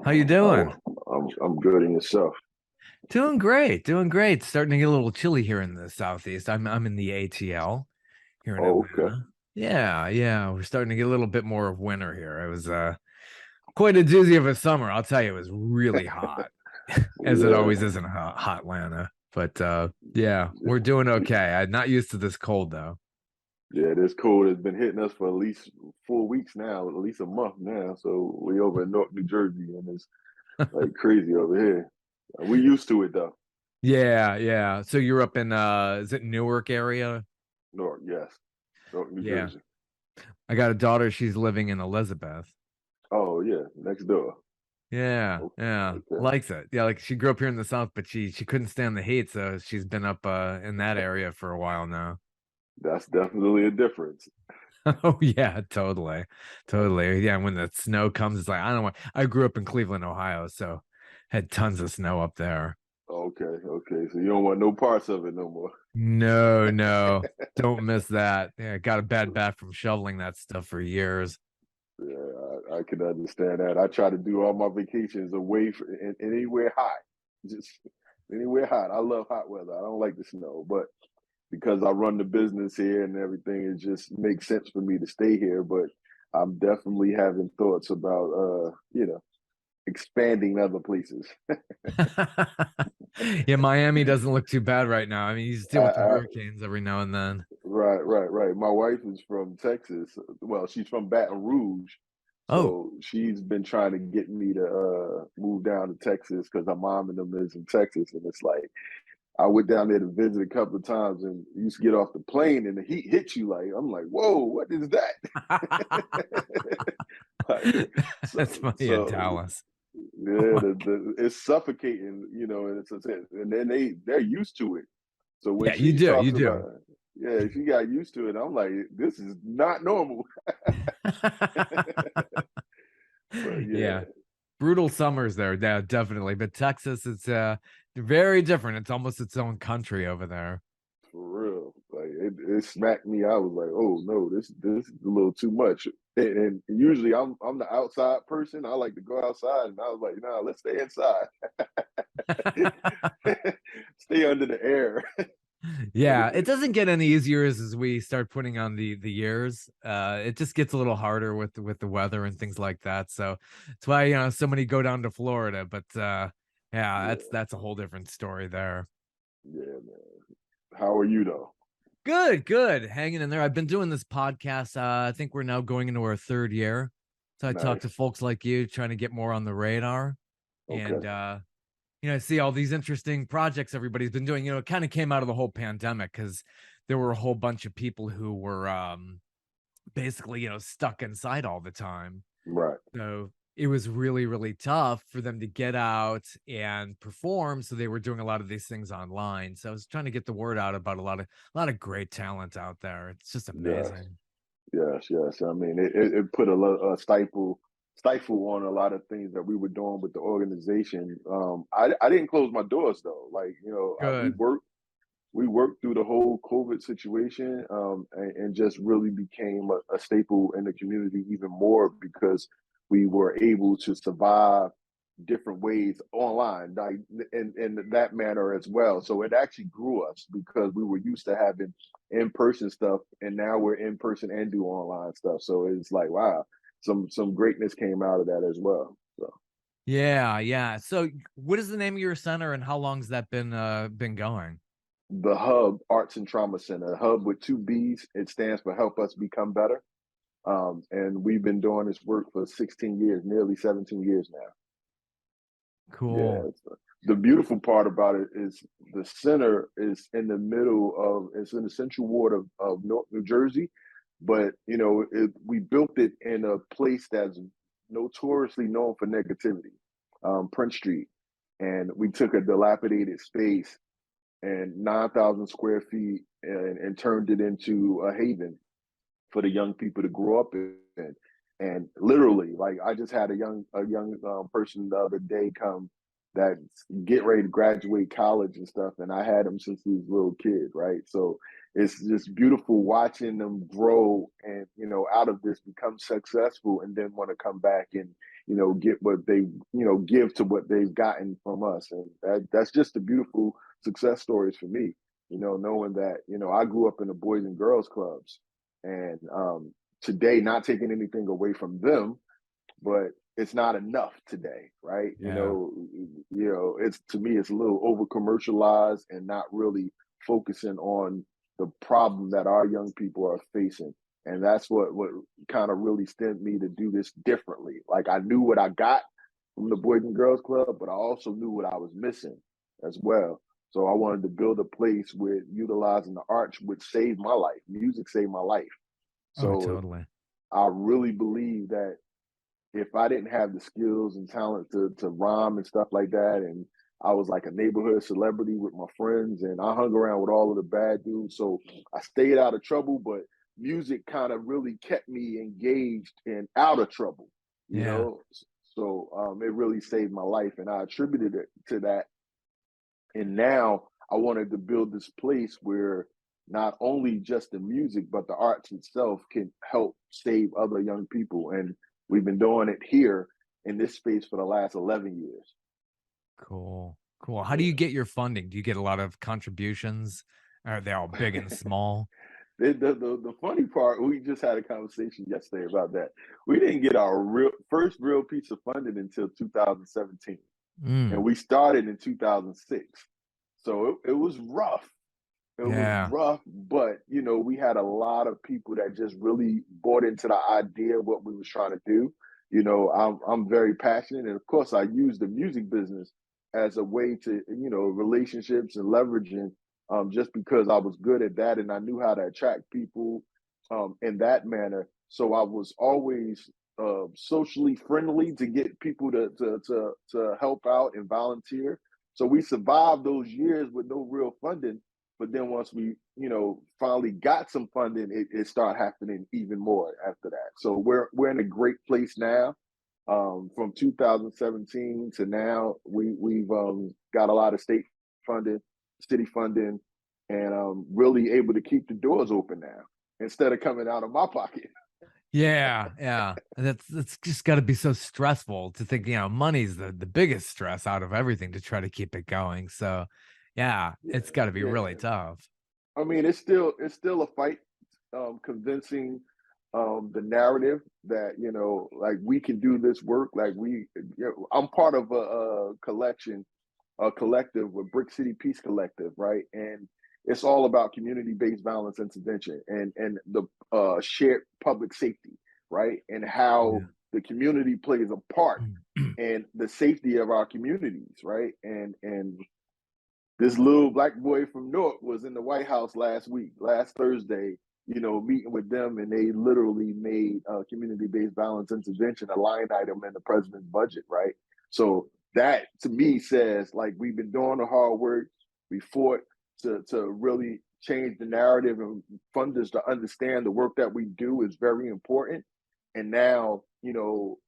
How you Oh, doing? I'm good in yourself. Doing great, doing great. Starting to get a little chilly here in the southeast. I'm in the ATL here in Oh, okay. Atlanta. Yeah, we're starting to get a little bit more of winter here. It was quite a doozy of a summer. I'll tell you, it was really hot, as it always Yeah, is in hot Atlanta. But yeah, we're doing okay. I'm not used to this cold though. yeah. This cold has been hitting us for at least 4 weeks now, at least a month now. So we over in North New Jersey, and it's like crazy over here. We used to it though. Yeah. So you're up in is it Newark area? North, yes, North New Yeah. Jersey. I got a daughter, she's living in Elizabeth. Oh yeah, next door. Yeah, Okay, likes it. Yeah, like she grew up here in the South, but she couldn't stand the heat, so she's been up in that area for a while now. that's definitely a difference. Oh yeah, totally. Yeah, when the snow comes, it's like I don't want. I grew up in Cleveland, Ohio, so had tons of snow up there. Okay. So you don't want no parts of it no more. No, don't miss that. Yeah, got a bad back from shoveling that stuff for years. Yeah, I can understand that. I try to do all my vacations away from anywhere hot, just anywhere hot. I love hot weather. I don't like the snow, but because I run the business here and everything, it just makes sense for me to stay here. But I'm definitely having thoughts about, expanding other places. Yeah, Miami doesn't look too bad right now. I mean, you just deal with the I, hurricanes every now and then. right. My wife is from Texas. Well, she's from Baton Rouge. Oh, So she's been trying to get me to move down to Texas because her mom and them is in Texas. And it's like, I went down there to visit a couple of times and you used to get off the plane and the heat hits you like, I'm like, whoa, what is that? Like, so, that's funny in so Dallas. Oh yeah, my it's suffocating, and and then they're used to it. So when Yeah, you she do. You talks do. about, yeah, she got used to it. I'm like, this is not normal. But yeah, Yeah. Brutal summers there. Yeah, definitely. But Texas is very different. It's almost its own country over there. for real. Like it smacked me. I was like, oh no, this is a little too much. And usually I'm the outside person. I like to go outside, and I was like, nah, let's stay inside. Stay under the air. But Yeah, it doesn't get any easier as we start putting on the years. It just gets a little harder with the weather and things like that. So that's why so many go down to Florida. But yeah, yeah, that's a whole different story there. yeah, man. How are you though? Good. Hanging in there. I've been doing this podcast. I think we're now going into our third year. So I talk to Nice. folks like you, trying to get more on the radar. And Okay. see all these interesting projects everybody's been doing. It kind of came out of the whole pandemic because there were a whole bunch of people who were basically, stuck inside all the time. Right. So it was really tough for them to get out and perform. So they were doing a lot of these things online. So I was trying to get the word out about a lot of great talent out there. It's just Yes. amazing. Yes. I mean, it put a stifle on a lot of things that we were doing with the organization. I didn't close my doors though. Like Good. we worked through the whole COVID situation, and just really became a staple in the community even more because we were able to survive different ways online, like in that manner as well. So it actually grew us because we were used to having in-person stuff, and now we're in person and do online stuff. So it's like, wow, some greatness came out of that as well. So Yeah. So what is the name of your center and how long's that been going? the Hub Arts and Trauma Center, Hub with two B's, it stands for Help Us Become Better. And we've been doing this work for 16 years, nearly 17 years now. Cool. Yeah. The beautiful part about it is the center is in the middle of, it's in the central ward of North New Jersey, but we built it in a place that's notoriously known for negativity, Prince Street. And we took a dilapidated space and 9,000 square feet and turned it into a haven for the young people to grow up in. And literally, like I just had a young person the other day come that get ready to graduate college and stuff, and I had him since he was a little kid, right? So it's just beautiful watching them grow and out of this become successful and then want to come back get what they, give to what they've gotten from us. And that's just the beautiful success stories for me, knowing that, I grew up in the Boys and Girls Clubs, and today, not taking anything away from them, but it's not enough today, right? Yeah. It's, to me, it's a little over commercialized and not really focusing on the problem that our young people are facing. And that's what kind of really stemmed me to do this differently. Like, I knew what I got from the Boys and Girls Club, but I also knew what I was missing as well. So I wanted to build a place where utilizing the arts would save my life. Music saved my life. Oh, So totally. I really believe that if I didn't have the skills and talent to rhyme and stuff like that, and I was like a neighborhood celebrity with my friends, and I hung around with all of the bad dudes, so I stayed out of trouble. But music kind of really kept me engaged and out of trouble, you Yeah. know. So it really saved my life, and I attributed it to that. And now I wanted to build this place where not only just the music, but the arts itself can help save other young people. And we've been doing it here in this space for the last 11 years. Cool. Cool. How do you Yeah. get your funding? Do you get a lot of contributions? Are they all big and small? The funny part, we just had a conversation yesterday about that. We didn't get our first real piece of funding until 2017, and Mm, we started in 2006. So it was rough. It was yeah. rough, but we had a lot of people that just really bought into the idea of what we was trying to do. I'm very passionate, and of course, I use the music business as a way to, relationships and leveraging. Just because I was good at that, and I knew how to attract people in that manner. So I was always socially friendly to get people to help out and volunteer. So we survived those years with no real funding, but then once we, finally got some funding, it started happening even more after that. So we're in a great place now. From 2017 to now, we've got a lot of state funding, city funding, and really able to keep the doors open now instead of coming out of my pocket. Yeah, yeah. And that's just gotta be so stressful to think, money's the biggest stress out of everything to try to keep it going. So, yeah, Yeah, it's gotta be really yeah. tough. I mean, it's still a fight, convincing the narrative that like we can do this work. Like I'm part of a collective, a Brick City Peace Collective, right? And it's all about community-based violence intervention and the shared public safety, right? And how Yeah. the community plays a part in the safety of our communities, right? And this little black boy from Newark was in the White House last Thursday, meeting with them, and they literally made community-based violence intervention a line item in the president's budget, right? So that to me says like we've been doing the hard work. We fought to really change the narrative and funders to understand the work that we do is very important. And now, President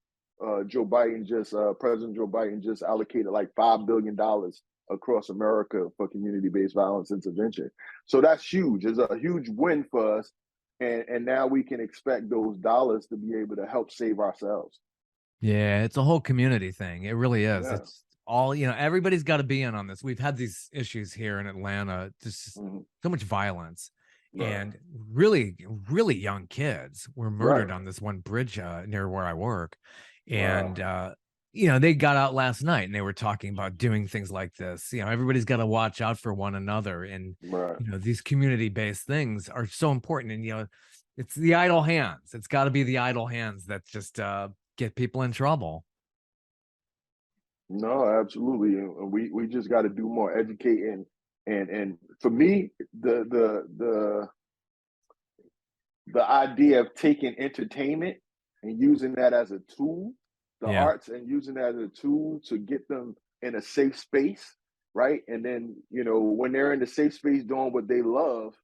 Joe Biden just allocated like $5 billion across America for community-based violence intervention. So that's huge. It's a huge win for us. And now we can expect those dollars to be able to help save ourselves. Yeah, it's a whole community thing. It really is. Yeah. It's all, everybody's got to be in on this. We've had these issues here in Atlanta, just Mhm. so much violence, Right. and really, really young kids were Right. murdered on this one bridge near where I work. And, Wow. they got out last night and they were talking about doing things like this. Everybody's got to watch out for one another. And, Right. these community based things are so important. And, it's the idle hands. It's got to be the idle hands that just, get people in trouble. No, absolutely. And we just got to do more educating. And for me, the idea of taking entertainment and using that as a tool, the Yeah. arts, and using that as a tool to get them in a safe space, right? And then, when they're in the safe space doing what they love,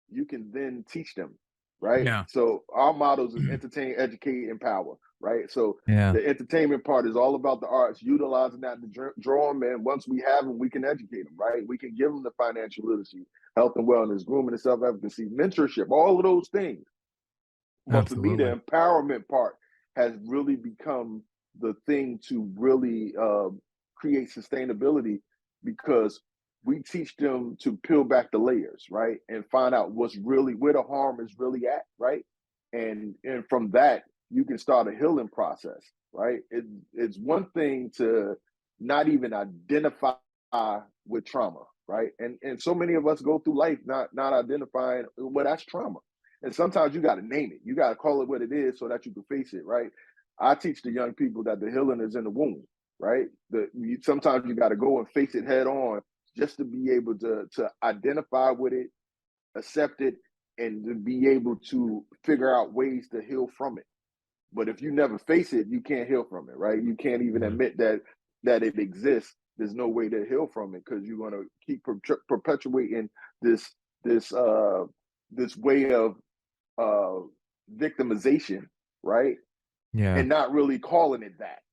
you can then teach them, right? Yeah. So our models is entertain, educate, empower, right? So Yeah. the entertainment part is all about the arts, utilizing that to draw them in. Once we have them, we can educate them, right? We can give them the financial literacy, health and wellness, grooming and self-efficacy, mentorship, all of those things. But for me, Absolutely. the empowerment part has really become the thing to really create sustainability, because we teach them to peel back the layers, right, and find out what's really where the harm is really at, right, and from that you can start a healing process, right. It's one thing to not even identify with trauma, right, and so many of us go through life not identifying, well, that's trauma, and sometimes you got to name it, you got to call it what it is so that you can face it, right. I teach the young people that the healing is in the womb, right? Sometimes you got to go and face it head on just to be able to identify with it, accept it, and to be able to figure out ways to heal from it. But if you never face it, you can't heal from it, right? You can't even Yeah. admit that it exists. There's no way to heal from it because you're going to keep perpetuating this this uh this way of uh victimization, right? Yeah. And not really calling it that,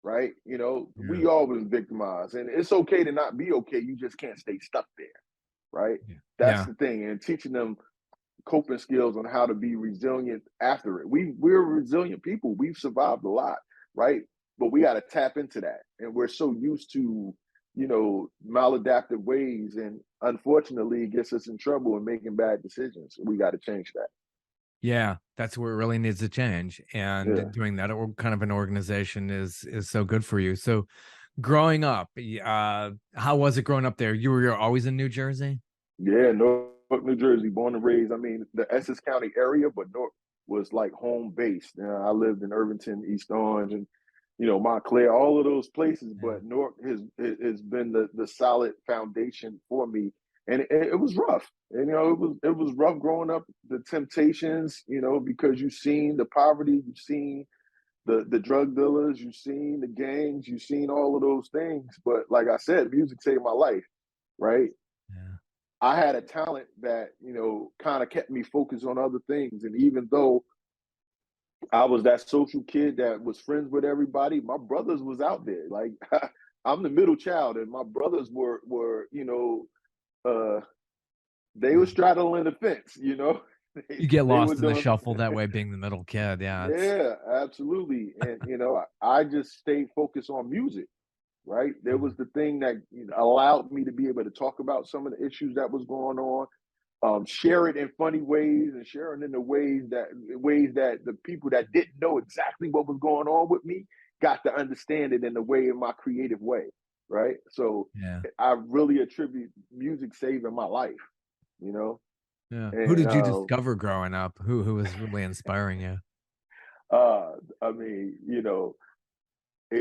right? Yeah. We all been victimized, and it's okay to not be okay. You just can't stay stuck there, right? Yeah. That's Yeah. the thing, and teaching them coping skills on how to be resilient after it. We're resilient people. We've survived a lot, right? But we got to tap into that, and we're so used to maladaptive ways, and unfortunately, it gets us in trouble and making bad decisions. We got to change that. Yeah, that's where it really needs to change, Yeah. and doing that or kind of an organization is so good for you. So, growing up, how was it growing up there? You were always in New Jersey? Yeah, Newark, New Jersey, born and raised. I mean, the Essex County area, but Newark was like home base. I lived in Irvington, East Orange, and Montclair, all of those places. Yeah. But Newark has been the solid foundation for me, and it was rough. And it was rough growing up. The temptations, because you've seen the poverty, you've seen the drug dealers, you've seen the gangs, you've seen all of those things. But like I said, music saved my life, right? Yeah. I had a talent that, kind of kept me focused on other things. And even though I was that social kid that was friends with everybody, my brothers was out there. Like I'm the middle child, and my brothers were uh, they were Yeah. straddling the fence. You get They were lost in the doing. shuffle that way being the middle kid, yeah, it's Yeah, absolutely. And I just stayed focused on music. Right, there yeah, was the thing that allowed me to be able to talk about some of the issues that was going on, share it in funny ways, and sharing in the ways that the people that didn't know exactly what was going on with me got to understand it in the way, in my creative way, right? So yeah, I really attribute music saving my life, you know, yeah. Who and did you discover growing up? Who was really inspiring you? uh, I mean,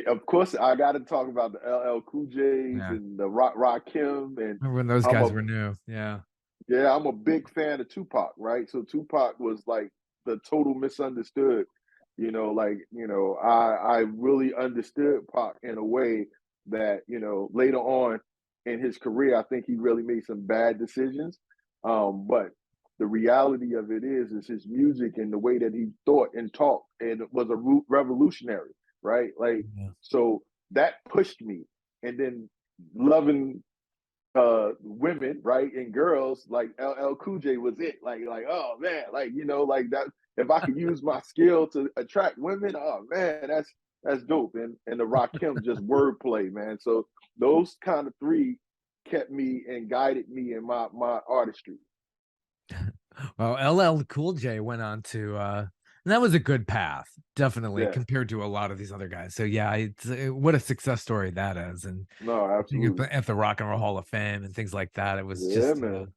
of course, I got to talk about the LL Cool J's Yeah. and the Rakim, and Remember when those I'm guys a were new? Yeah. yeah, I'm a big fan of Tupac, right? So Tupac was like the total misunderstood. I really understood Pac in a way that later on in his career, I think he really made some bad decisions. But the reality of it is his music and the way that he thought and talked, and it was a revolutionary, right? Like, Yeah. so that pushed me, and then loving women, right, and girls, like LL Cool J was it. Like, oh man, like like that. If I could use my skill to attract women, oh man, that's dope. And the Rakim just wordplay, man. So those kind of three kept me and guided me in my artistry. Well, LL Cool J went on to and that was a good path, definitely Yeah, compared to a lot of these other guys. So yeah, what a success story that is. And no, being at absolutely. the Rock and Roll Hall of Fame and things like that. It was Yeah, just man.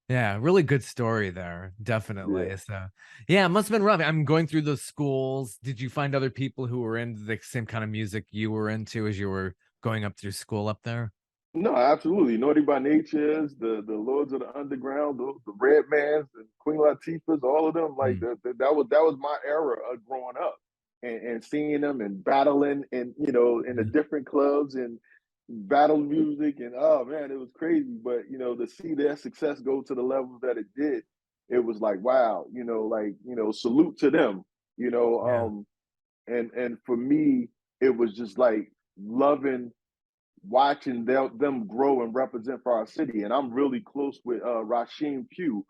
yeah, really good story there, Yeah. definitely. So, yeah, it must have been rough. I'm going through those schools. Did you find other people who were into the same kind of music you were into as you were going up through school up there? No, absolutely. Naughty by Natures, the Lords of the Underground, the Red Mans, the Queen Latifahs, all of them. Like Mm, that was my era of growing up, and seeing them and battling, and in the yeah, different clubs and battle music, and oh man, it was crazy. But to see their success go to the levels that it did, it was like wow. Like salute to them. You know, yeah, um, and for me, it was just like loving watching them grow and represent for our city. And I'm really close with Rasheem Pugh.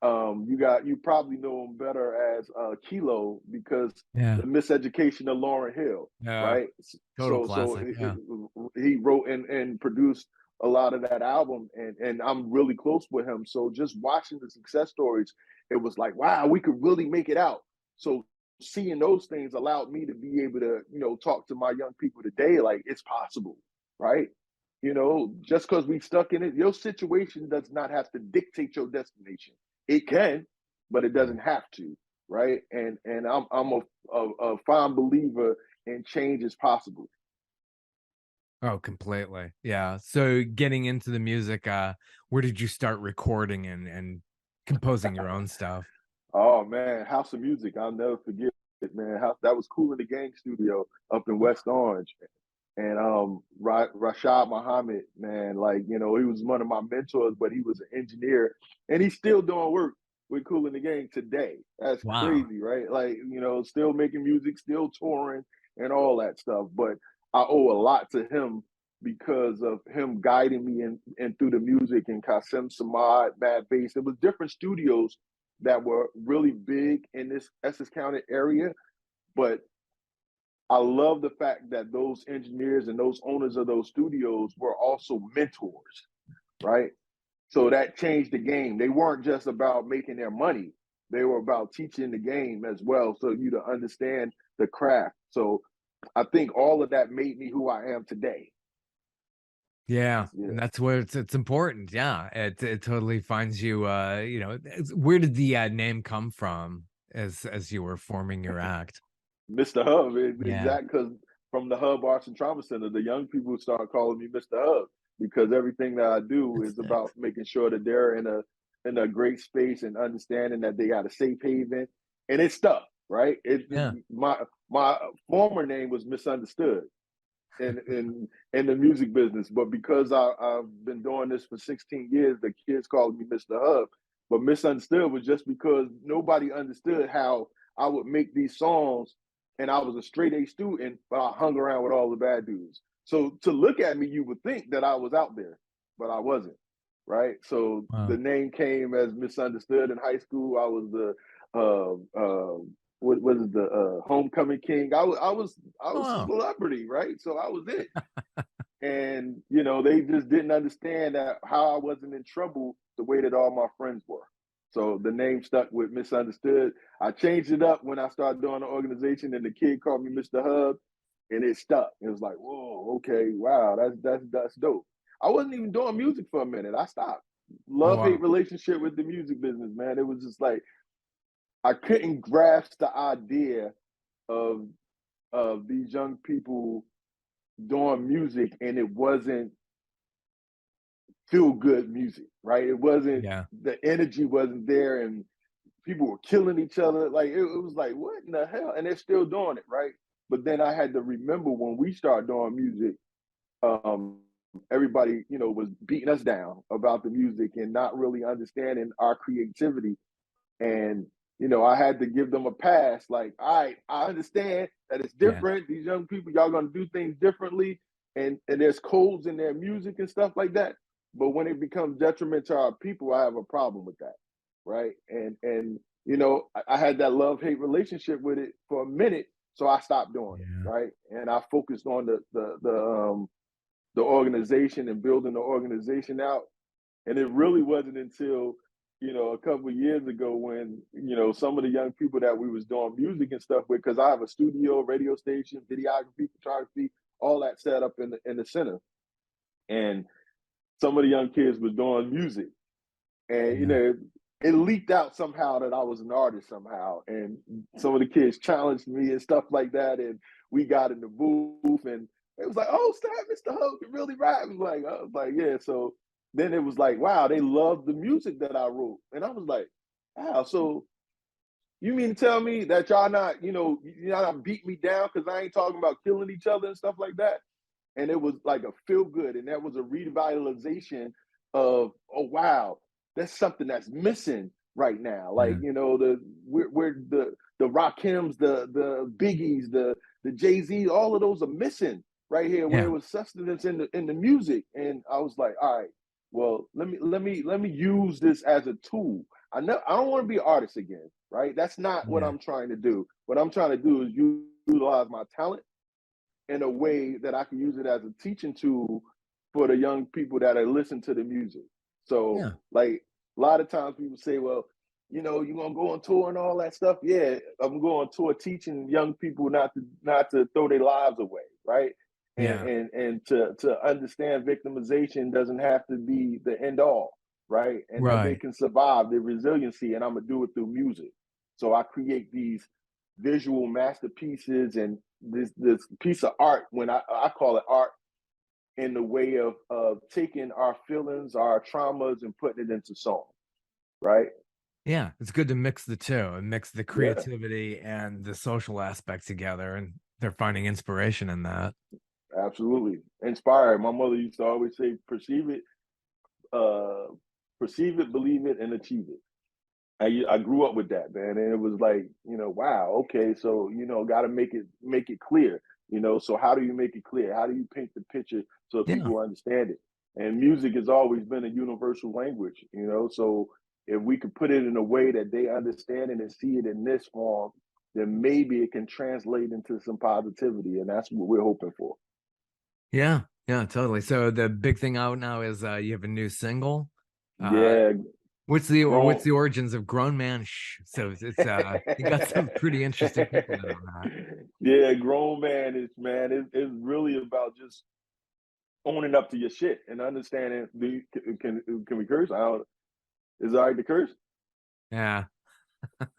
You probably know him better as Kilo because Yeah. the Miseducation of Lauren Hill, Yeah. right? Total So classic. Yeah. he wrote and produced a lot of that album, and I'm really close with him. So just watching the success stories, it was like, wow, we could really make it out. So seeing those things allowed me to be able to, talk to my young people today, like it's possible, right? Just because we stuck in it, your situation does not have to dictate your destination. It can, but it Yeah. doesn't have to, right? And I'm a fine believer in change is possible. Oh, completely. Yeah. So getting into the music, where did you start recording and composing your own stuff? Oh man, House of Music, I'll never forget it, man. That was Cool in the Gang studio up in West Orange. And Rashad Muhammad, man, like, he was one of my mentors, but he was an engineer and he's still doing work with Cool in the Gang today. That's Wow. crazy, right? Like, still making music, still touring and all that stuff. But I owe a lot to him because of him guiding me in through the music, and Kasim Samad, Bad Bass. It was different studios that were really big in this Essex County area, but I love the fact that those engineers and those owners of those studios were also mentors, right? So that changed the game. They weren't just about making their money, they were about teaching the game as well, so you to understand the craft. So I think all of that made me who I am today. Yeah, and Yeah. that's where it's important. Yeah, it totally finds you. Where did the name come from as you were forming your act? Mr. Hubb, Yeah, exact because from the Hub Arts and Trauma Center, the young people start calling me Mr. Hubb because everything that I do that's is about sick. making sure that they're in a great space and understanding that they got a safe haven, and it's stuff, right? Yeah, My former name was Misunderstood in the music business, but because I've been doing this for 16 years, the kids called me Mr. Hub. But Misunderstood was just because nobody understood how I would make these songs, and I was a straight A student, but I hung around with all the bad dudes. So to look at me, you would think that I was out there, but I wasn't. Right. So the wow. name came as Misunderstood in high school. I was the what was the homecoming king. I was a Oh, celebrity, right? So I was it. And they just didn't understand that how I wasn't in trouble the way that all my friends were. So the name stuck with Misunderstood. I changed it up when I started doing the organization, and the kid called me Mr. Hub, and it stuck. It was like, whoa, okay, wow, that's dope. I wasn't even doing music for a minute. I stopped. oh Love hate wow. relationship with the music business, man. It was just like I couldn't grasp the idea of these young people doing music, and it wasn't feel good music, right? It wasn't, Yeah, the energy wasn't there, and people were killing each other. Like it was like, what in the hell? And they're still doing it, right? But then I had to remember when we started doing music, um, everybody, was beating us down about the music and not really understanding our creativity. And I had to give them a pass. Like, all right, I understand that it's yeah, different. These young people, y'all gonna do things differently, and there's codes in their music and stuff like that. But when it becomes detriment to our people, I have a problem with that, right? And I had that love hate relationship with it for a minute, so I stopped doing it, yeah, right? And I focused on the organization and building the organization out. And it really wasn't until, a couple of years ago when, some of the young people that we was doing music and stuff with, because I have a studio, radio station, videography, photography, all that set up in the center. And some of the young kids was doing music. And, yeah, it leaked out somehow that I was an artist somehow. And some of the kids challenged me and stuff like that. And we got in the booth, and it was like, oh, snap, Mr. Hope can really rap. I was like, yeah. So then it was like, wow, they loved the music that I wrote. And I was like, wow, so you mean to tell me that y'all not, y'all not beat me down because I ain't talking about killing each other and stuff like that? And it was like a feel good, and that was a revitalization of, oh wow, that's something that's missing right now. Like, yeah, we're the Rakims, the Biggies, the Jay-Z, all of those are missing right here, where it yeah. was sustenance in the music. And I was like, all right, well, let me use this as a tool. I don't want to be an artist again, right? That's not what Yeah. I'm trying to do. What I'm trying to do is utilize my talent in a way that I can use it as a teaching tool for the young people that are listening to the music. So, Yeah. like a lot of times people say, well, you're gonna go on tour and all that stuff. Yeah, I'm going on tour teaching young people not to throw their lives away, right? And Yeah. to understand victimization doesn't have to be the end all, right? And that they Right. can survive their resiliency, and I'm gonna do it through music. So I create these visual masterpieces and this piece of art, when I call it art, in the way of taking our feelings, our traumas, and putting it into song, right? Yeah. It's good to mix the two and mix the Yeah, creativity and the social aspect together. And they're finding inspiration in that. absolutely. Inspired. My mother used to always say, uh, perceive it, believe it, and achieve it. I grew up with that, man, and it was like, wow, okay, so got to make it clear, So how do you make it clear? How do you paint the picture so Yeah. people understand it? And music has always been a universal language, So if we could put it in a way that they understand it and see it in this form, then maybe it can translate into some positivity, and that's what we're hoping for. Yeah. Yeah. Totally. So the big thing out now is you have a new single. Uh, Yeah, what's grown. the origins of Grown Man Shh? So it's you got some pretty interesting people in on that. Yeah, grown man is man. It's really about just owning up to your shit and understanding. Can we curse? I don't. Is it all right to curse? Yeah.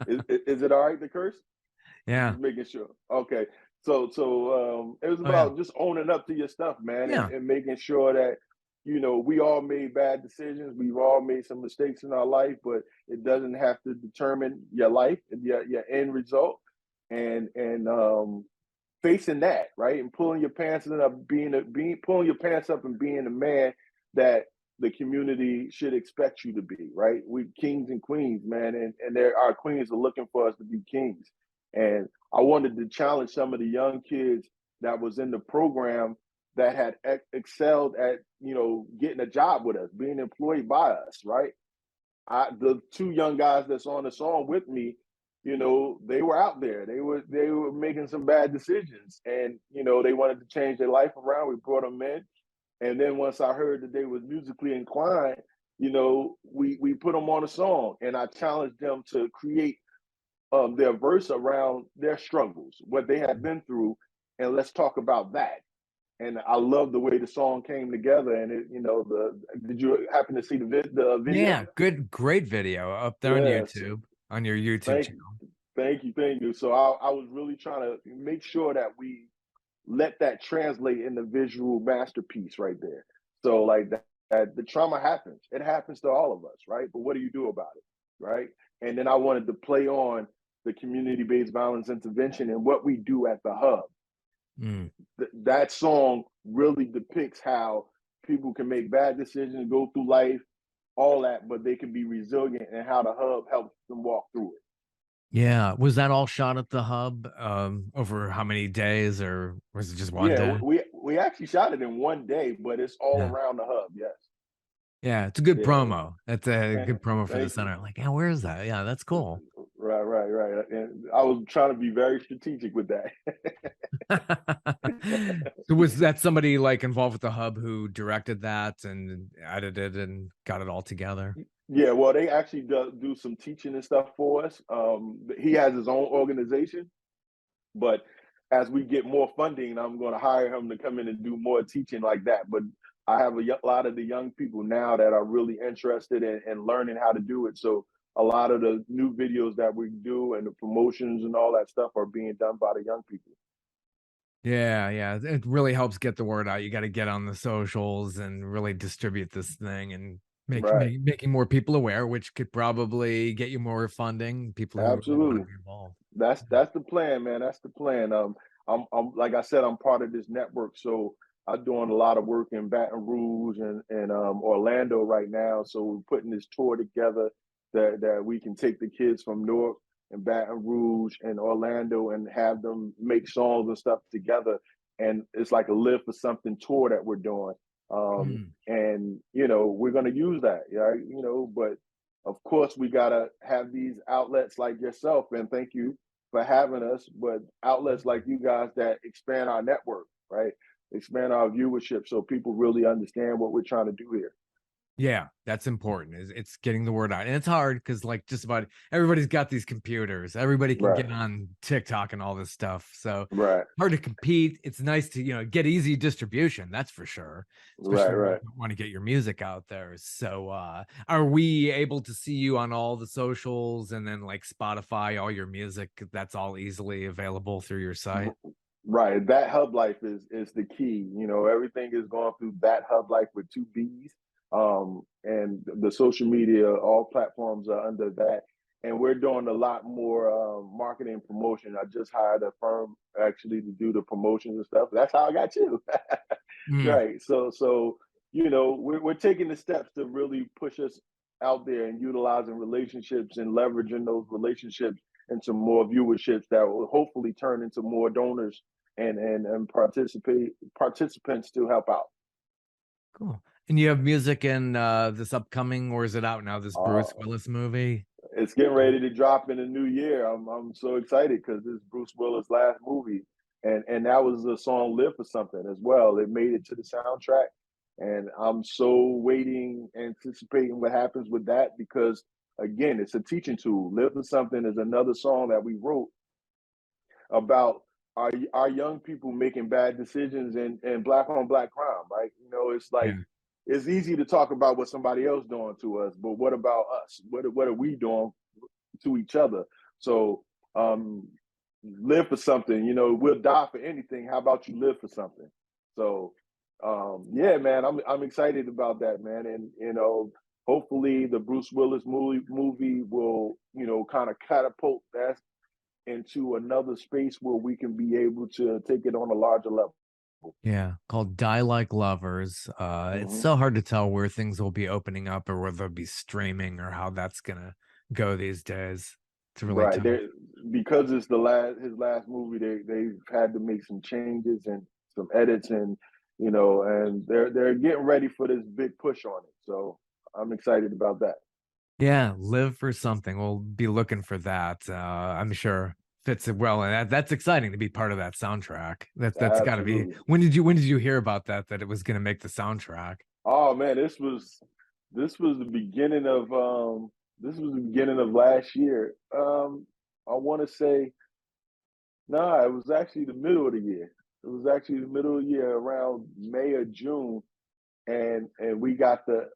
Is it all right to curse? Yeah. Just making sure. Okay. So it was Oh yeah. about just owning up to your stuff, man, and, Yeah. and making sure that we all made bad decisions. We've all made some mistakes in our life, but it doesn't have to determine your life and your end result. And facing that, right? And pulling your pants up, being pulling your pants up and being the man that the community should expect you to be, right? We kings and queens, man, and our queens are looking for us to be kings. And I wanted to challenge some of the young kids that was in the program that had excelled at, getting a job with us, being employed by us, right? The two young guys that's on the song with me, they were out there. They were making some bad decisions, and they wanted to change their life around. We brought them in, and then once I heard that they was musically inclined, we put them on a song, and I challenged them to create their verse around their struggles, what they had been through, and let's talk about that. And I love the way the song came together. And did you happen to see the video? Yeah. Good, great video up there on Yes. YouTube, on your YouTube Thank channel. thank you. So I was really trying to make sure that we let that translate in the visual masterpiece right there. So like that the trauma happens. It happens to all of us, right? But what do you do about it? Right. And then I wanted to play on the community-based violence intervention and what we do at the hub. Mm. That song really depicts how people can make bad decisions, go through life, all that, but they can be resilient, and how the hub helps them walk through it. Yeah. Was that all shot at the hub over how many days, or was it just one Yeah, day? we actually shot it in one day, but it's all Yeah. around the hub. Yes. Yeah. It's a good Yeah. promo. That's a Thank, good promo for the thank you. Like, yeah, where is that? Yeah, that's cool. Right, right, right. And I was trying to be very strategic with that. So was that somebody like involved with the hub who directed that and edited and got it all together? Yeah, well, they actually do some teaching and stuff for us. He has his own organization, but as we get more funding, I'm going to hire him to come in and do more teaching like that. But I have a lot of the young people now that are really interested in learning how to do it. So a lot of the new videos that we do and the promotions and all that stuff are being done by the young people. Yeah, yeah. It really helps get the word out. You got to get on the socials and really distribute this thing and Right. making more people aware, which could probably get you more funding, people who really want to Absolutely. be involved. That's the plan, man. That's the plan. I'm like I said, I'm part of this network, so I'm doing a lot of work in Baton Rouge and Orlando right now. So we're putting this tour together that we can take the kids from Newark and Baton Rouge and Orlando and have them make songs and stuff together. And it's like a Live for Something tour that we're doing. Mm. And we're gonna use that, yeah, but of course, we gotta have these outlets like yourself, and thank you for having us. But outlets like you guys that expand our network, right? Expand our viewership, so people really understand what we're trying to do here. Yeah, that's important. Is it's getting the word out. And it's hard because like just about everybody's got these computers. Everybody can Right, get on TikTok and all this stuff. So right, hard to compete. It's nice to, get easy distribution, that's for sure. right, Especially when right. you want to get your music out there. So are we able to see you on all the socials and then like Spotify, all your music, that's all easily available through your site? Right. That hub life is the key. You know, everything is going through that hub life with two B's. And the social media, all platforms are under that. And we're doing a lot more marketing and promotion. I just hired a firm actually to do the promotions and stuff. That's how I got you. Mm, Right. So we're taking the steps to really push us out there and utilizing relationships and leveraging those relationships into more viewerships that will hopefully turn into more donors and participants to help out. cool. And you have music in this upcoming, or is it out now? This Uh, Bruce Willis movie? it's getting ready to drop in the new year. I'm so excited because this is Bruce Willis' last movie, and that was the song "Live for Something" as well. It made it to the soundtrack, and I'm so waiting, anticipating what happens with that because again, it's a teaching tool. "Live for Something" is another song that we wrote about our young people making bad decisions and black on black crime, right? You know, it's like Yeah. it's easy to talk about what somebody else doing to us, but what about us? What are we doing to each other? So live for something, you know, we'll die for anything. How about you live for something? So yeah, man, I'm excited about that, man. And hopefully the Bruce Willis movie will, kind of catapult that into another space where we can be able to take it on a larger level. Yeah, called Die Like Lovers. It's Hmm. so hard to tell where things will be opening up or whether they'll be streaming or how that's gonna go these days. It's really Right tough. there, because it's the last his last movie. They've had to make some changes and some edits, and and they're getting ready for this big push on it. So I'm excited about that. Yeah, live for something. We'll be looking for that. I'm sure fits it well, and that's exciting to be part of that soundtrack. That's got to be. Absolutely. When did you hear about that it was going to make the soundtrack? Oh man, this was the beginning of last year. I want to say no, it was actually the middle of the year. It was actually the middle of the year, around May or June, and we got the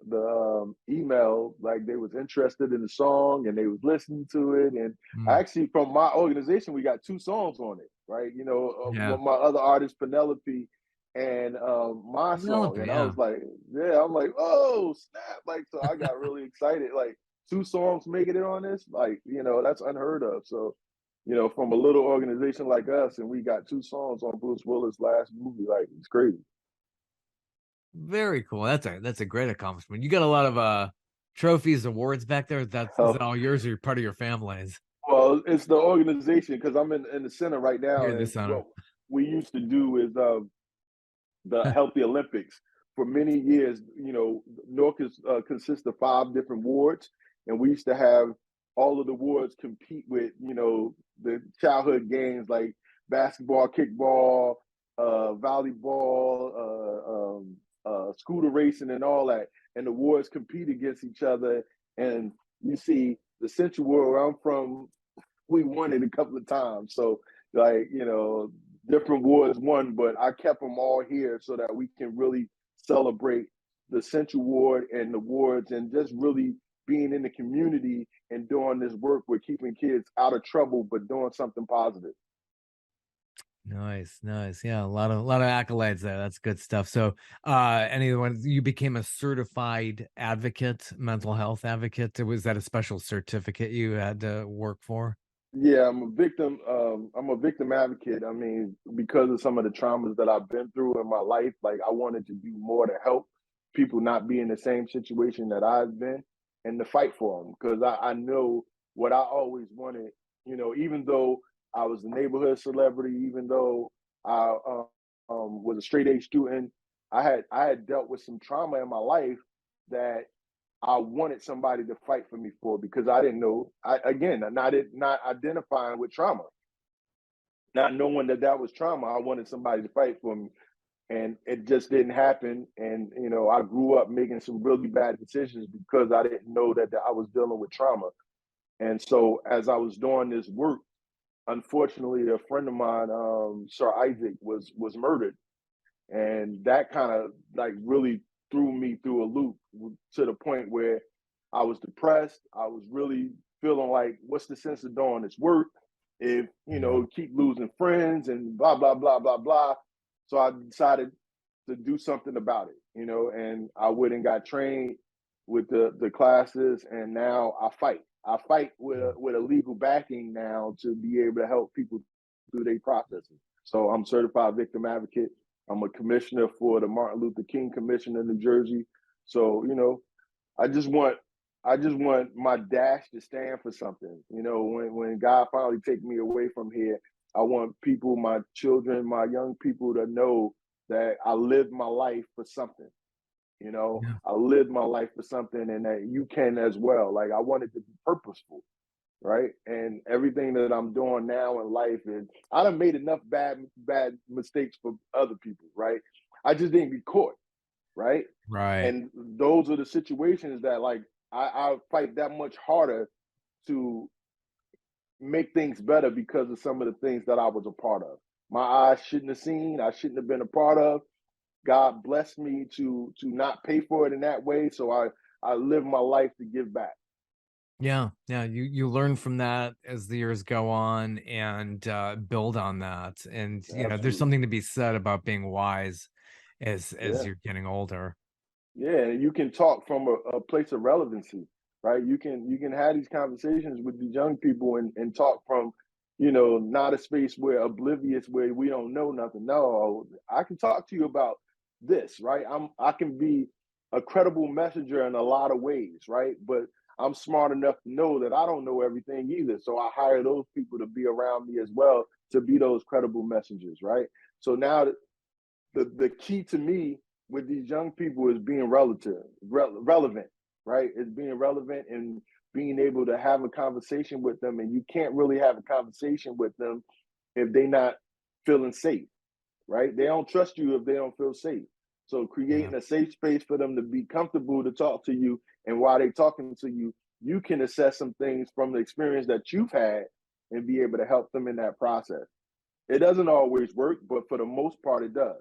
email like they was interested in the song and they was listening to it. And Mm, actually, from my organization, we got two songs on it, right? yeah, One my other artist Penelope and my song, Penelope. and I Yeah, was like, yeah, I'm like, oh snap! Like, so I got really excited. Like, two songs making it on this, like, that's unheard of. So from a little organization like us, and we got two songs on Bruce Willis' last movie. Like, it's crazy. very cool. That's a great accomplishment. You got a lot of trophies, awards back there. That's is it all yours or part of your family's? Well, it's the organization because I'm in the center right now, You're the and center. what we used to do is the Healthy Olympics. For many years, Newark consists of 5 different wards, and we used to have all of the wards compete with the childhood games like basketball, kickball, volleyball, scooter racing, and all that. And the wards compete against each other. And you see the Central Ward where I'm from, we won it a couple of times. So like, different wards won, but I kept them all here so that we can really celebrate the Central Ward and the wards and just really being in the community and doing this work with keeping kids out of trouble, but doing something positive. Nice, nice. Yeah, a lot of accolades there. That's good stuff. So, anyone you became a certified advocate, mental health advocate. Was that a special certificate you had to work for? Yeah, I'm a victim. I'm a victim advocate. I mean, because of some of the traumas that I've been through in my life, like I wanted to do more to help people not be in the same situation that I've been and to fight for them. Because I know what I always wanted. Even though I was a neighborhood celebrity, even though I was a straight A student, I had dealt with some trauma in my life that I wanted somebody to fight for me for because I didn't know. Again, not identifying with trauma, not knowing that that was trauma. I wanted somebody to fight for me, and it just didn't happen. And I grew up making some really bad decisions because I didn't know that I was dealing with trauma. And so, as I was doing this work, unfortunately, a friend of mine, Sir Isaac, was murdered, and that kind of like really threw me through a loop to the point where I was depressed. I was really feeling like, what's the sense of doing this work if Yeah. keep losing friends and blah blah blah blah blah. So I decided to do something about it, and I went and got trained with the classes, and now I fight. I fight with a legal backing now to be able to help people through their processes. So I'm certified victim advocate. I'm a commissioner for the Martin Luther King Commission in New Jersey. So, I just want I just want my dash to stand for something. When God finally take me away from here, I want people, my children, my young people to know that I lived my life for something. Yeah. I lived my life for something and that you can as well. Like I want it to be purposeful, right? And everything that I'm doing now in life is I done made enough bad mistakes for other people, right? I just didn't get caught, right? Right. And those are the situations that like I fight that much harder to make things better because of some of the things that I was a part of. My eyes shouldn't have seen, I shouldn't have been a part of. God blessed me to not pay for it in that way. So I live my life to give back. Yeah, yeah, you learn from that as the years go on and build on that. And there's Absolutely. something to be said about being wise as Yeah. you're getting older. Yeah, and you can talk from a place of relevancy, right? You can have these conversations with these young people and talk from, not a space where oblivious where we don't know nothing. No, I can talk to you about this, right? I can be a credible messenger in a lot of ways, right? But I'm smart enough to know that I don't know everything either. So I hire those people to be around me as well to be those credible messengers, right? So now the key to me with these young people is being relevant, right? It's being relevant and being able to have a conversation with them. And you can't really have a conversation with them if they're not feeling safe, right? They don't trust you if they don't feel safe. So Yeah. creating a safe space for them to be comfortable to talk to you, and while they're talking to you, you can assess some things from the experience that you've had and be able to help them in that process. It doesn't always work, but for the most part, it does.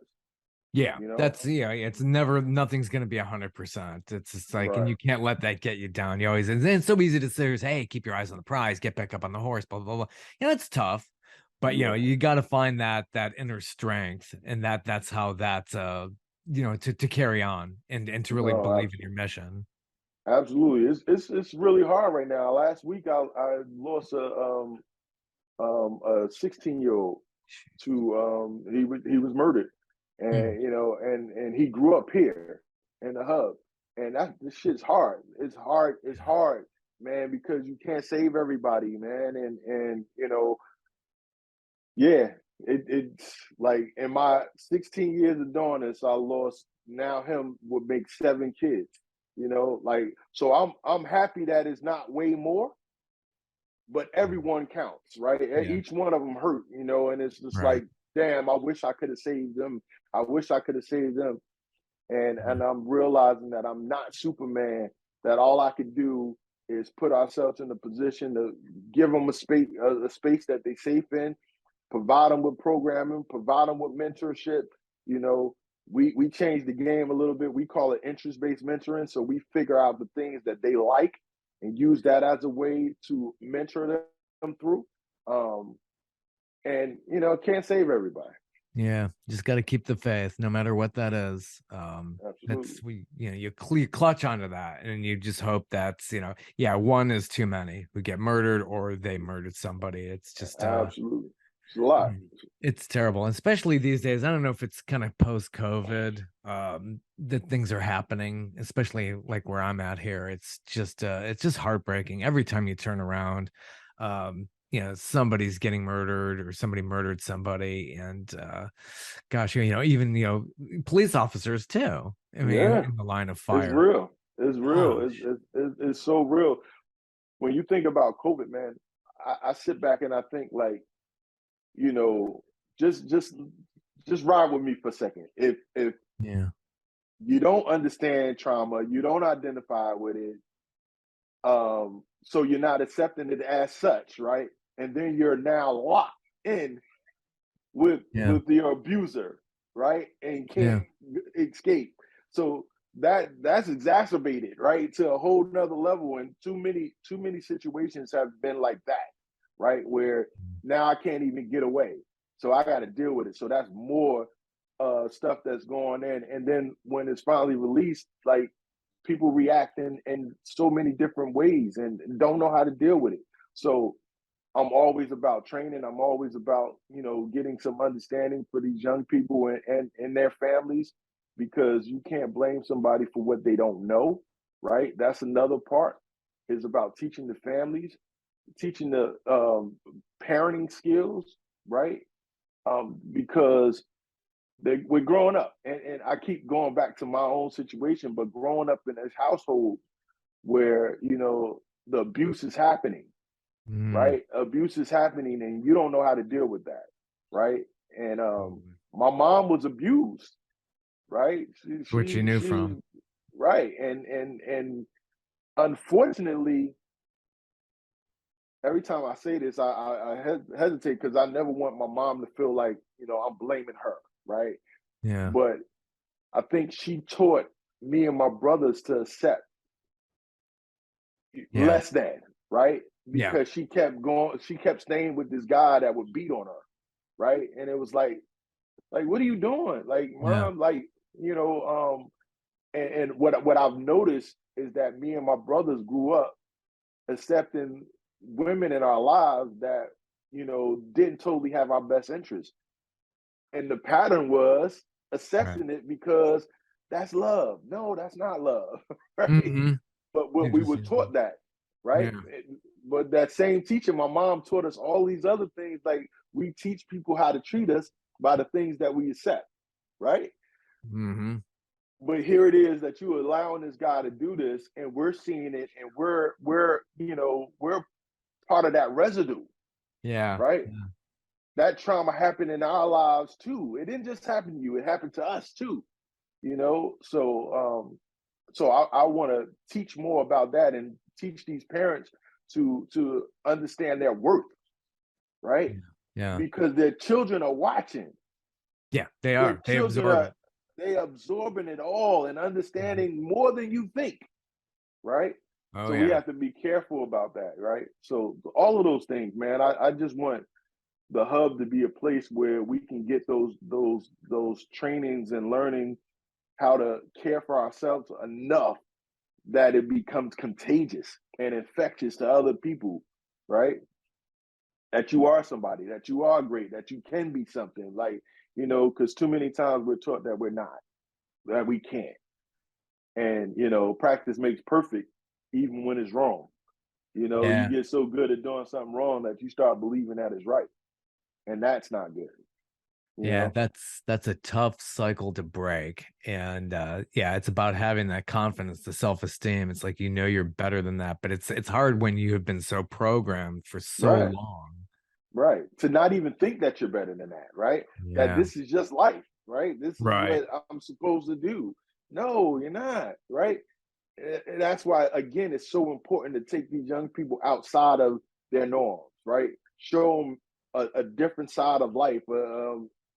Yeah, You know, that's it's never nothing's gonna be 100%. It's just like, and right? you can't let that get you down. You always, and then it's so easy to say, hey, keep your eyes on the prize, get back up on the horse, blah blah blah. It's tough, but Yeah, you got to find that inner strength, and that's how that to carry on and to really no, believe in your absolutely, mission. absolutely. It's really hard right now. Last week, I lost a 16-year-old to he was murdered, Mm, and and he grew up here in the hub, and that this shit's hard. It's hard. It's hard, man, because you can't save everybody, man, and yeah, it's like in my 16 years of doing this, I lost now him would make 7 kids. Like so I'm happy that it's not way more, but yeah, everyone counts, right? yeah, Each one of them hurt, and it's just right. like, damn, I wish I could have saved them. I wish I could have saved them. And Yeah, I'm realizing that I'm not Superman, that all I could do is put ourselves in a position to give them a space that they safe in, provide them with programming, provide them with mentorship. You know, we change the game a little bit. We call it interest based mentoring. So we figure out the things that they like and use that as a way to mentor them through. Um, and can't save everybody. yeah, just got to keep the faith, no matter what that is. Absolutely, That's you clutch onto that, and you just hope that's yeah, one is too many who get murdered or they murdered somebody. It's just absolutely. It's a lot. it's terrible, and especially these days. I don't know if it's kind of post COVID that things are happening, especially like where I'm at here. It's just heartbreaking every time you turn around. Somebody's getting murdered or somebody murdered somebody, and gosh, even police officers too. I mean, Yeah, in the line of it's fire. real. It's real. Gosh. It's so real. When you think about COVID, man, I sit back and I think like, you know, just just just ride with me for a second. If Yeah. you don't understand trauma, you don't identify with it, so you're not accepting it as such, right? And then you're now locked in Yeah. with your abuser, right? And can't Yeah. escape. So that's exacerbated, right, to a whole nother level. And too many situations have been like that, right? Where now I can't even get away. So I got to deal with it. So that's more stuff that's going in. And then when it's finally released, like people react in so many different ways and don't know how to deal with it. So I'm always about training. I'm always about, getting some understanding for these young people and their families, because you can't blame somebody for what they don't know, right? That's another part, is about teaching the families, teaching the parenting skills, right? Because we're growing up. And I keep going back to my own situation, but growing up in this household where, the abuse is happening, Mm. right? Abuse is happening and you don't know how to deal with that, right? And Totally. my mom was abused, right? Which you knew She from. right. And unfortunately, every time I say this, I hesitate because I never want my mom to feel like, I'm blaming her, right? Yeah. But I think she taught me and my brothers to accept Yeah. less than, right? Yeah. Because she kept staying with this guy that would beat on her, right? And it was like, what are you doing? Like, Yeah. mom, like, you know, and what I've noticed is that me and my brothers grew up accepting women in our lives that, didn't totally have our best interest. And the pattern was Right. accepting it because that's love. No, that's not love, right? Mm-hmm. But what we were Interesting. taught that, right? Yeah. But that same teacher, my mom taught us all these other things. Like, we teach people how to treat us by the things that we accept, right? Mm-hmm. But here it is that you allowing this guy to do this, and we're seeing it, and we're part of that residue, Yeah. right? Yeah. That trauma happened in our lives too. It didn't just happen to you; it happened to us too. So I want to teach more about that and teach these parents to understand their worth, right? Yeah. Yeah. Because their children are watching. Yeah. They Their are. They children absorb are it. they absorbing it all and Mhm. understanding more than you think, right? Oh So we yeah. have to be careful about that, right? So all of those things, man. I just want the hub to be a place where we can get those trainings and learning how to care for ourselves enough that it becomes contagious and infectious to other people, right? That you are somebody, that you are great, that you can be something. Like, because too many times we're taught that we're not, that we can't. And, practice makes perfect even when it's wrong. You Yeah. get so good at doing something wrong that you start believing that is right. And that's not good, you Yeah, know? that's a tough cycle to break. And yeah, it's about having that confidence, the self-esteem. It's like you're better than that, but it's hard when you have been so programmed for so Right. long. Right. To not even think that you're better than that, right? That Yeah. this is just life, right? This is Right. what I'm supposed to do. No, you're not, right? And that's why, again, it's so important to take these young people outside of their norms, right? Show them a different side of life.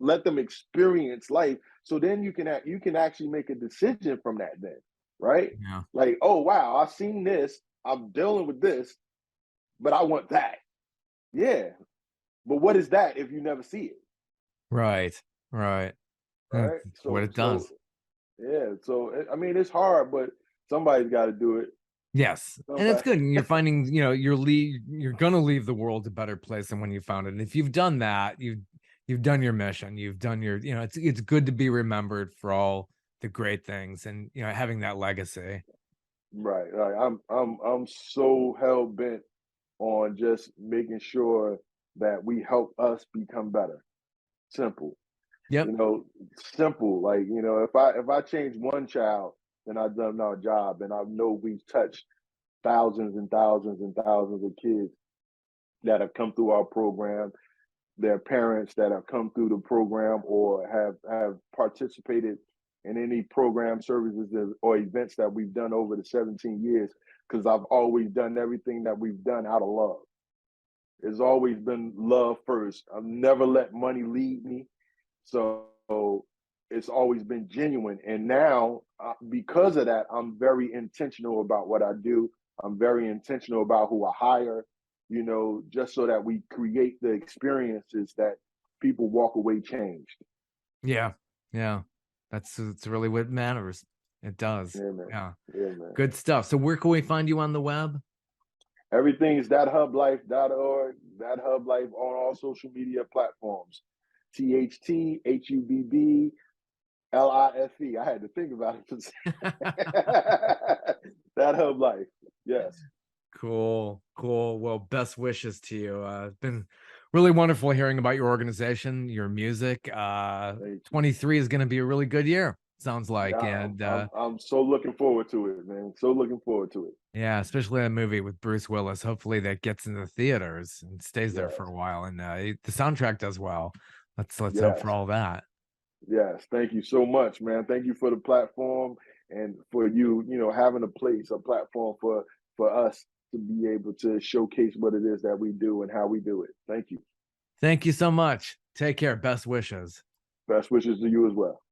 Let them experience life, so then you can actually make a decision from that. Then, right? Yeah. Like, oh wow, I've seen this. I'm dealing with this, but I want that. Yeah, but what is that if you never see it, Right. Right. That's right? what So it so does. yeah, so I mean, it's hard, but somebody's got to do it. Yes. And it's Somebody, good. And you're finding, you're gonna leave the world a better place than when you found it. And if you've done that, you've done your mission. You've done your, it's good to be remembered for all the great things and having that legacy. right? Like, I'm so hell bent on just making sure that we help us become better. Simple, Yep. you know, simple. Like, if I change one child, and I've done our job, and I know we've touched thousands and thousands and thousands of kids that have come through our program, their parents that have come through the program or have participated in any program services or events that we've done over the 17 years, because I've always done everything that we've done out of love. It's always been love first. I've never let money lead me. So it's always been genuine. And now, because of that, I'm very intentional about what I do. I'm very intentional about who I hire, just so that we create the experiences that people walk away changed. Yeah. Yeah. It's really what matters. It does. Yeah, man. Yeah. Yeah, man. Good stuff. So where can we find you on the web? Everything is thathublife.org, that hub life on all social media platforms. THTHUBB LIFE. I had to think about it. That hub life. Yes. Cool. Cool. Well, best wishes to you. It's been really wonderful hearing about your organization, your music. Thank you. 23 is going to be a really good year, sounds like. Yeah, And I'm so looking forward to it, man. So looking forward to it. yeah, especially a movie with Bruce Willis. Hopefully that gets into theaters and stays there for Yes. a while. And the soundtrack does well. Let's hope for Yes. all that. Yes. Thank you so much, man. Thank you for the platform and for having a platform for us to be able to showcase what it is that we do and how we do it. Thank you. Thank you so much. Take care. Best wishes. Best wishes to you as well.